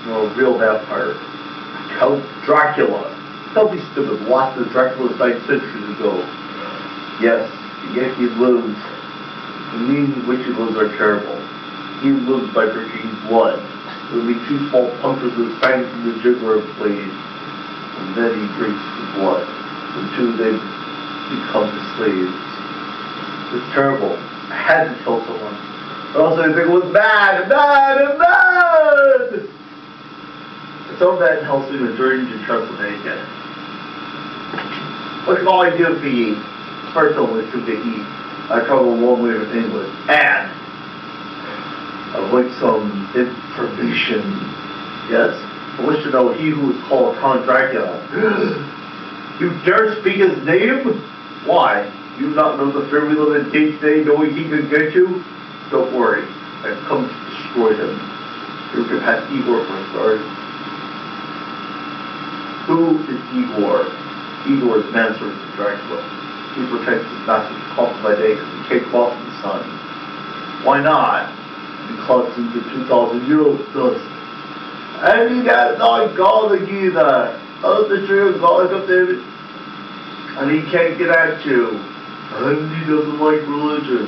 Well, a real vampire. Count Dracula. Don't be stupid. Lost the Dracula's 9 centuries ago. Yes, yet he lives. The means in which he lives are terrible. He lives by drinking blood. It would be 2 small punctures of his fangs in the jugular blade. And then he drinks the blood. The 2 they become his slaves. It's terrible. I had to kill someone. But also I think it was bad. So that helps me to journey to Transylvania. What can all I do for you? First of all, it's to eat. I travel a long way from England. And I'd like some information. Yes? I wish to know he who is called Count Dracula. You dare speak his name? Why? You not know the fear we live in day-to-day, knowing he can get you? Don't worry. I've come to destroy him. You can have Igor for a start. Who is Igor? Igor is manservant to Dracula. He protects his master's coffin by day because he can't go out in the sun. Why not? Because he's a 2,000-year-old dust. And he got not God either. Other the tree of God up there. And he can't get at you. And he doesn't like religion.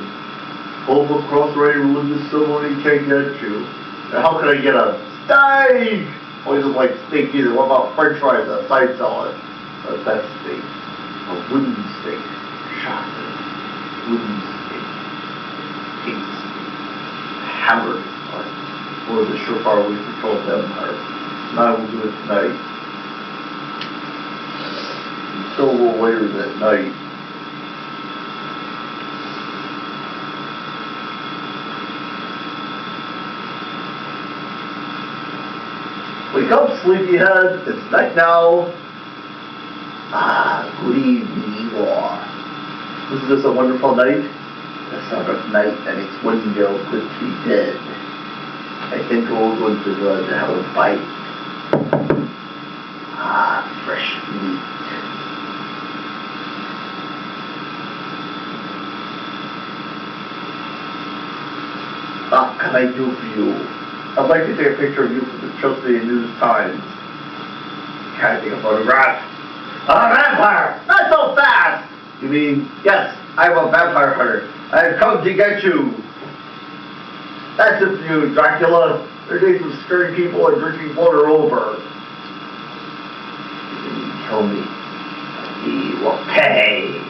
Pull him across any religious symbol and he can't get you. And how can I get a steak? Oh, he doesn't like steak either. What about french fries, a side salad? That's steak. A wooden steak. Chocolate. Wooden steak. Pink steak. Hammered steak. Or the surefire way to kill a vampire. And I will do it tonight. And still a little later that night. Wake up, sleepyhead. It's night now. Ah, good evening, Igor. Isn't this a wonderful night? The sort of night that its window could be dead. I think we'll go to the to have a bite. Ah, fresh meat. What can I do for you? I'd like to take a picture of you for the Chelsea News Times. Can I take a photograph? A vampire! Not so fast! You mean, yes, I'm a vampire hunter. I've come to get you. That's it for you, Dracula. Your days of scaring people and drinking blood are over. You kill me. He will pay.